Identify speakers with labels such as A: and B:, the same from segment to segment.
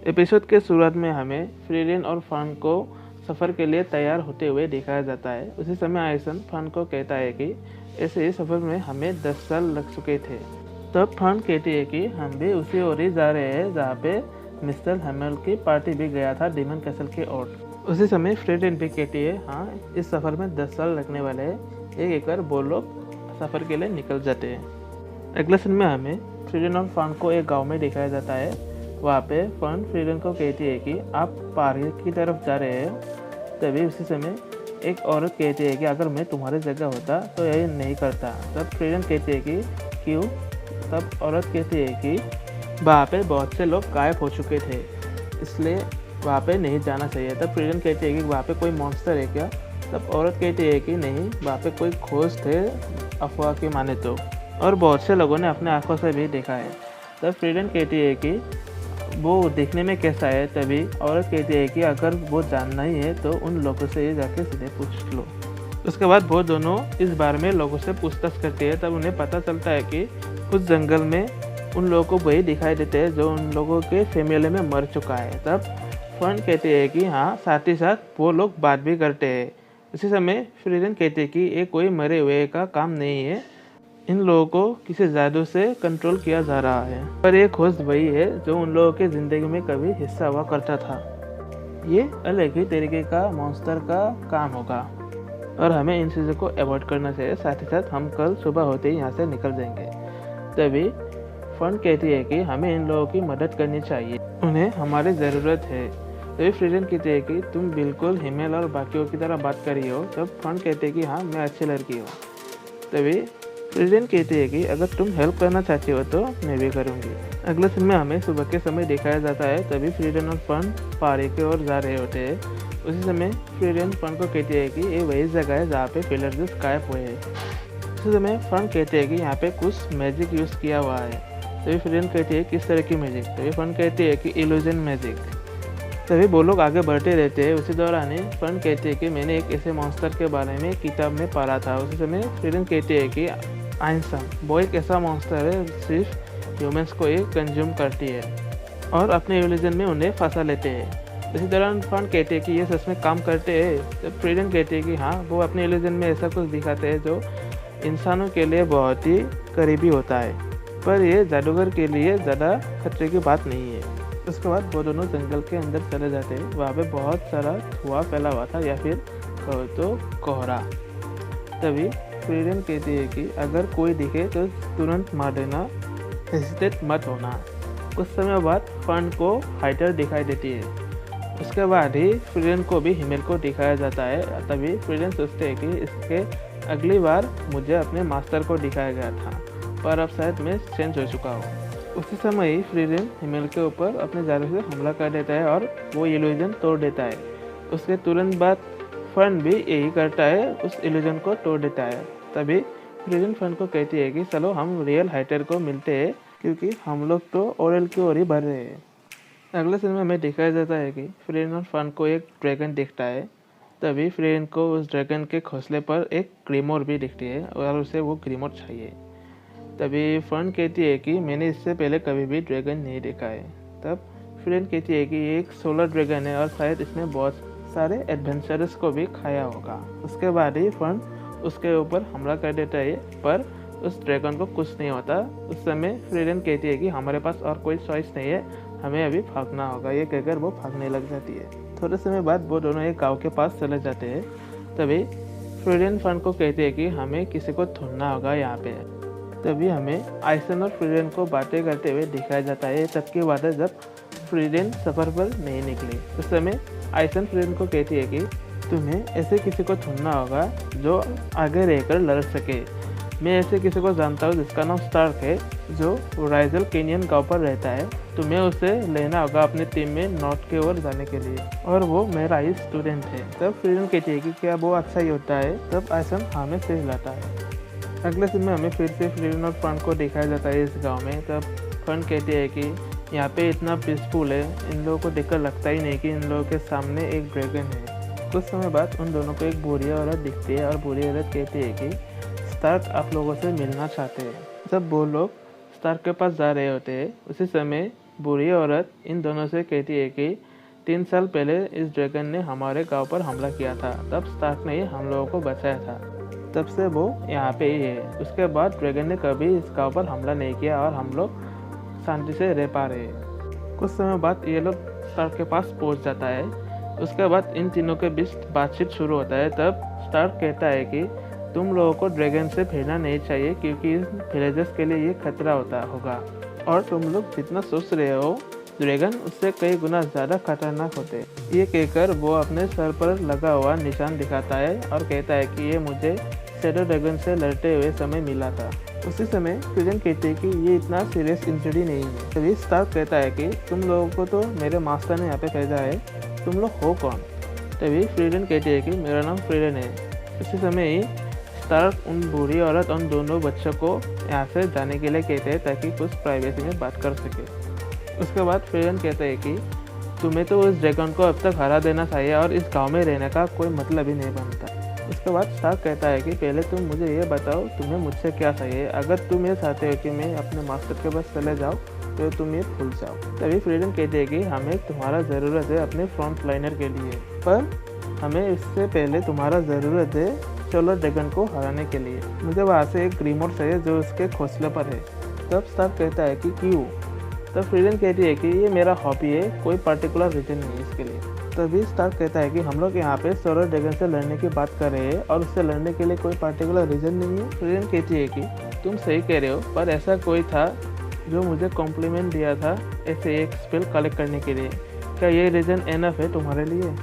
A: Episode के शुरुआत में हमें फ्रीडेन और फर्न को सफ़र के लिए तैयार होते हुए दिखाया जाता है। उसी समय आइसन फर्न को कहता है कि ऐसे ही सफ़र में हमें 10 साल लग चुके थे। तब फर्न कहती है कि हम भी उसी ओर ही जा रहे हैं जहाँ पे मिस्टर हैमेल की पार्टी भी गया था डेमन कैसल की ओर। उसी समय फ्रीडेन भी कहती है हाँ, इस सफ़र में 10 साल लगने वाले हैं। एक बार वो लोग सफ़र के लिए निकल जाते हैं। अगले सीन में हमें फ्रीडेन और फर्न को एक गाँव में दिखाया जाता है। वहाँ पे फर्न फ्रीडेन को कहती है कि आप पहाड़ी की तरफ जा रहे हैं। तभी उसी समय एक औरत कहती है कि अगर मैं तुम्हारी जगह होता तो यही नहीं करता। तब फ्रीडेन कहती है कि क्यों? तब औरत कहती है कि वहाँ पे बहुत से लोग गायब हो चुके थे, इसलिए वहाँ पे नहीं जाना चाहिए। तब फ्रीडेन कहती है कि वहाँ पे कोई मॉन्स्टर है क्या? तब औरत कहती है कि नहीं, वहाँ पे कोई खोज थे अफवाह के माने तो, और बहुत से लोगों ने अपने आंखों से भी देखा है। तब फ्रीडेन कहती है कि वो देखने में कैसा है? तभी औरत कहती है कि अगर वो जानना ही है तो उन लोगों से ये जाके सीधे पूछ लो। उसके बाद वो दोनों इस बारे में लोगों से पूछताछ करते हैं। तब उन्हें पता चलता है कि उस जंगल में उन लोगों को वही दिखाई देते हैं जो उन लोगों के फैमिली में मर चुका है। तब फर्न कहते हैं कि हाँ, साथ ही साथ वो लोग बात भी करते हैं। उसी समय फ्रीडेन कहते हैं कि ये कोई मरे हुए का काम नहीं है, इन लोगों को किसी जादू से कंट्रोल किया जा रहा है, पर ये खोज वही है जो उन लोगों के ज़िंदगी में कभी हिस्सा हुआ करता था। ये अलग ही तरीके का मॉन्स्टर का काम होगा और हमें इन चीज़ों को अवॉइड करना चाहिए। साथ ही साथ हम कल सुबह होते ही यहाँ से निकल जाएंगे। तभी फर्न कहती है कि हमें इन लोगों की मदद करनी चाहिए, उन्हें हमारी ज़रूरत है। तभी फ्रीडेन कहती है कि तुम बिल्कुल हिमेल और बाकियों की तरह बात कर रही हो। तब फर्न कहते हैं कि हाँ, मैं अच्छी लड़की हूँ। तभी फ्रीडेन कहती है कि अगर तुम हेल्प करना चाहती हो तो मैं भी करूँगी। अगले सीन में हमें सुबह के समय दिखाया जाता है। तभी फ्रीडेन और फर्न पहाड़ी की ओर जा रहे होते हैं। उसी समय फ्रीडेन फर्न को कहती है कि ये वही जगह है जहाँ पे विलर्स गायब हुए हैं। उसी समय फर्न कहते हैं कि यहाँ पे कुछ मैजिक यूज़ किया हुआ है। तभी फ्रीडेन कहती है किस तरह की मैजिक? तभी फर्न कहती है कि इल्यूजन मैजिक। तभी वो लोग आगे बढ़ते रहते हैं। उसी दौरान ही फर्न कहती है कि मैंने एक ऐसे मॉन्स्टर के बारे में किताब में पढ़ा था। उसी समय फ्रीडेन कहती है कि आइंसन वो एक ऐसा मॉन्स्टर है सिर्फ ह्यूमंस को ही कंज्यूम करती है और अपने इल्यूजन में उन्हें फंसा लेते हैं। इसी दौरान फर्न कहते हैं कि ये सच में काम करते हैं। तो फ्रीडेन कहती है कि हाँ, वो अपने इल्यूजन में ऐसा कुछ दिखाते हैं जो इंसानों के लिए बहुत ही करीबी होता है, पर यह जादूगर के लिए ज़्यादा खतरे की बात नहीं है। उसके बाद वो दोनों जंगल के अंदर चले जाते हैं। वहाँ पे बहुत सारा धुआं फैला हुआ था, या फिर तो कोहरा। तभी फ्रीडेन कहती है कि अगर कोई दिखे तो तुरंत मार देना, हेजिटेट मत होना। कुछ समय बाद फर्न को हाइटर दिखाई देती है। उसके बाद ही फ्रीडेन को भी हिमेल को दिखाया जाता है। तभी फ्रीडेन सोचते हैं कि इसके अगली बार मुझे अपने मास्टर को दिखाया गया था, पर अब शायद मैं चेंज हो चुका हूँ। उसी समय ही फ्रीडेन हिमेल के ऊपर अपने जादू से हमला कर देता है और वो इल्यूजन तोड़ देता है। उसके तुरंत बाद फर्न भी यही करता है, उस इल्यूजन को तोड़ देता है। तभी फ्रीडेन फर्न को कहती है कि चलो हम रियल हाइटर को मिलते हैं, क्योंकि हम लोग तो ओरेल की ओर ही बढ़ रहे हैं। अगले सीन में हमें दिखाया जाता है कि फ्रीडेन और फर्न को एक ड्रैगन दिखता है। तभी फ्रीडेन को उस ड्रैगन के घोंसले पर एक ग्रीमोर भी दिखती है और उसे वो ग्रीमोर चाहिए। तभी फर्न कहती है कि मैंने इससे पहले कभी भी ड्रैगन नहीं देखा है। तब फ्रीडेन कहती है कि ये एक सोलर ड्रैगन है और शायद इसने बहुत सारे एडवेंचरर्स को भी खाया होगा। उसके बाद ही फर्न उसके ऊपर हमला कर देता है, पर उस ड्रैगन को कुछ नहीं होता। उस समय फ्रीडेन कहती है कि हमारे पास और कोई चॉइस नहीं है, हमें अभी भागना होगा। ये कहकर वो भागने लग जाती है। थोड़े समय बाद वो दोनों एक गांव के पास चले जाते हैं। तभी फ्रीडेन फर्न को कहते हैं कि हमें किसी को ढूंढना होगा यहाँ पे। तभी हमें आइसन और फ्रीडेन को बातें करते हुए दिखाया जाता है। तब की बात है जब फ्रीडेन सफ़र पर नहीं निकली। उस समय आइसन फ्रीडेन को कहती है कि तुम्हें ऐसे किसी को ढूंढना होगा जो आगे रहकर लड़ सके। मैं ऐसे किसी को जानता हूँ जिसका नाम स्टार्क है, जो राइजल कैनियन गांव पर रहता है। तुम्हें उसे लेना होगा अपनी टीम में नॉर्थ की ओर जाने के लिए, और वो मेरा ही स्टूडेंट है। तब फ्रीडेन कहती है कि क्या वो अच्छा ही होता है? तब आइसन हाँ में सिर हिलाता है। अगले दिन में हमें फिर से फ्रीडेन और फर्न को दिखाया जाता है इस गाँव में। तब फर्न कहती है कि यहाँ पे इतना पीसफुल है, इन लोगों को देखकर लगता ही नहीं कि इन लोगों के सामने एक ड्रैगन है। कुछ समय बाद उन दोनों को एक बूढ़ी औरत दिखती है और बूढ़ी औरत कहती है कि स्टार्क आप लोगों से मिलना चाहते हैं। जब वो लोग स्टार्क के पास जा रहे होते हैं, उसी समय बुरी औरत इन दोनों से कहती है कि 3 साल पहले इस ड्रैगन ने हमारे गांव पर हमला किया था, तब स्टार्क ने हम लोगों को बचाया था, तब से वो यहाँ पे ही है। उसके बाद ड्रैगन ने कभी इस गांव पर हमला नहीं किया और हम लोग शांति से रह पा रहे हैं। कुछ समय बाद ये लोग स्टार्क के पास पहुँच जाता है। उसके बाद इन तीनों के बीच बातचीत शुरू होता है। तब स्टार्क कहता है कि तुम लोगों को ड्रैगन से भिड़ना नहीं चाहिए, क्योंकि इन विलेजर्स के लिए ये खतरा होगा और तुम लोग जितना सोच रहे हो ड्रैगन उससे कई गुना ज़्यादा खतरनाक होते। ये कहकर वो अपने सर पर लगा हुआ निशान दिखाता है और कहता है कि ये मुझे शैडो ड्रैगन से लड़ते हुए समय मिला था। उसी समय फ्रीडन कहती है कि ये इतना सीरियस इंजरी नहीं है। तभी स्टार्क कहता है कि तुम लोगों को तो मेरे मास्टर ने यहाँ पे भेजा है, तुम लोग हो कौन? तभी फ्रीडन कहती है कि मेरा नाम फ्रीडन है। उसी समय ही स्टार्क उन बूढ़ी औरत उन दोनों बच्चों को यहाँ से जाने के लिए कहते हैं ताकि कुछ प्राइवेसी में बात कर सके। उसके बाद फ्रीडन कहते हैं कि तुम्हें तो उस ड्रैगन को अब तक हरा देना चाहिए और इस गांव में रहने का कोई मतलब ही नहीं बनता। उसके बाद स्टार्क कहता है कि पहले तुम मुझे ये बताओ तुम्हें मुझसे क्या चाहिए। अगर तुम ये चाहते हो कि मैं अपने मास्टर के पास चले जाऊँ तो तुम ये भूल जाओ। तभी फ्रीडन कहती है कि हमें तुम्हारा ज़रूरत है अपने फ्रंट लाइनर के लिए, पर हमें इससे पहले तुम्हारा ज़रूरत है चोलो ड्रैगन को हराने के लिए। मुझे वहाँ से एक रिमोट चाहिए जो उसके घोंसले पर है। तब स्टार्क कहता है कि क्यों? तब फ्रीडन कहती है कि ये मेरा हॉबी है, कोई पर्टिकुलर रीजन नहीं है इसके लिए। तभी स्टार्क कहता है कि हम लोग यहाँ पे सोलो ड्रैगन से लड़ने की बात कर रहे हैं और उससे लड़ने के लिए कोई पर्टिकुलर रीजन नहीं है। फ्रीडन कहती है कि तुम सही कह रहे हो, पर ऐसा कोई था जो मुझे कॉम्प्लीमेंट दिया था ऐसे एक स्पेल कलेक्ट करने के लिए। क्या ये रीजन एनफ है तुम्हारे लिए?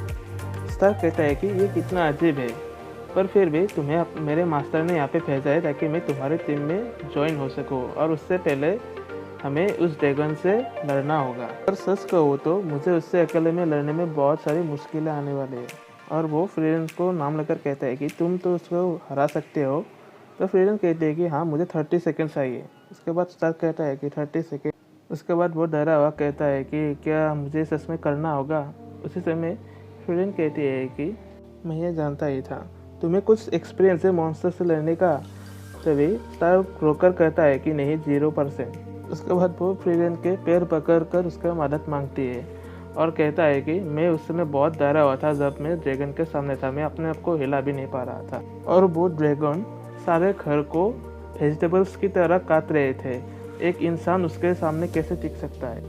A: स्टार्क कहता है कि ये कितना अजीब है, पर फिर भी तुम्हें मेरे मास्टर ने यहाँ पे भेजा है ताकि मैं तुम्हारी टीम में ज्वाइन हो सकूँ, और उससे पहले हमें उस ड्रैगन से लड़ना होगा। और सच कहूँ तो मुझे उससे अकेले में लड़ने में बहुत सारी मुश्किलें आने वाली है। और वो फ्रीडन को नाम लेकर कहता है कि तुम तो उसको हरा सकते हो। तो फ्रीडन कहती है कि हाँ, मुझे 30 सेकेंड चाहिए। उसके बाद स्टार्क कहता है कि 30 सेकेंड। उसके बाद वो डरा हुआ कहता है कि क्या मुझे सच में करना होगा? उसी समय फ्रीडन कहती है कि मैं ये जानता ही था, तुम्हें कुछ एक्सपीरियंस है मॉन्स्टर से लड़ने का। तभी स्टार्क रोकर कहता है कि नहीं, 0%। उसके बाद वो फ्रीडन के पैर पकड़कर उसका मदद मांगती है और कहता है कि मैं उस समय बहुत डरा हुआ था जब मैं ड्रैगन के सामने था, मैं अपने आप को हिला भी नहीं पा रहा था और वो ड्रैगन सारे घर को वेजिटेबल्स की तरह काट रहे थे। एक इंसान उसके सामने कैसे टिक सकता है?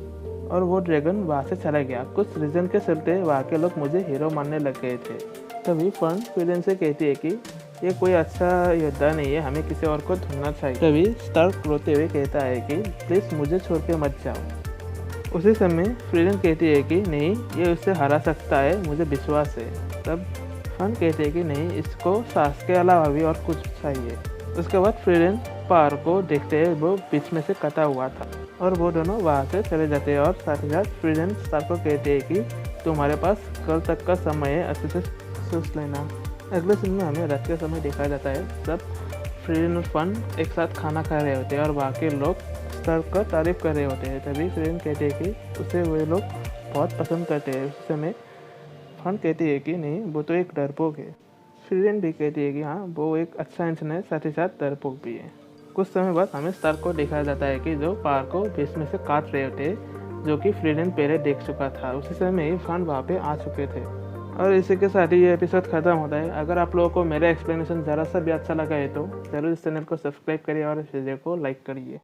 A: और वो ड्रैगन वहाँ से चला गया। कुछ रीजन के चलते वहाँ के लोग मुझे हीरो मानने लग गए थे। तभी फन फ्रीडन से कहती है कि ये कोई अच्छा योद्धा नहीं है, हमें किसी और को ढूंढना चाहिए। तभी स्टार्क रोते हुए कहता है कि प्लीज़ मुझे छोड़ के मत जाओ। उसी समय फ्रीडन कहती है कि नहीं, ये उससे हरा सकता है, मुझे विश्वास है। तब फन कहते हैं कि नहीं, इसको सांस के अलावा भी और कुछ चाहिए। उसके बाद फ्रीडन पार को देखते हैं, वो बीच में से कटा हुआ था और वो दोनों वहाँ से चले जाते हैं। और साथ ही साथ फ्रीडन स्टार्क को कहते हैं कि तुम्हारे पास कल तक का समय है, अच्छे से सोच लेना। अगले सीन में हमें रात के समय दिखाया जाता है जब फ्रीडन और फन एक साथ खाना खा रहे होते हैं और वहाँ के लोग स्टार्क का तारीफ कर रहे होते हैं। तभी फ्रीडन कहते हैं कि उसे वे लोग बहुत पसंद करते हैं। उस समय फन कहती है कि नहीं, वो तो एक डरपोक है। फ्रीडन भी कहती है कि हाँ, वो एक अच्छा इंसान है, साथ ही साथ डरपोक भी है। कुछ समय बाद हमें स्टार्क को दिखाया जाता है कि जो पार को बीच में से काट रहे होते हैं, जो कि फ्रीडन पहले देख चुका था। उसी समय ही फन वहाँ पे आ चुके थे। और इसी के साथ ही ये एपिसोड खत्म होता है। अगर आप लोगों को मेरा एक्सप्लेनेशन ज़रा सा भी अच्छा लगा है तो ज़रूर इस चैनल को सब्सक्राइब करिए और इस वीडियो को लाइक करिए।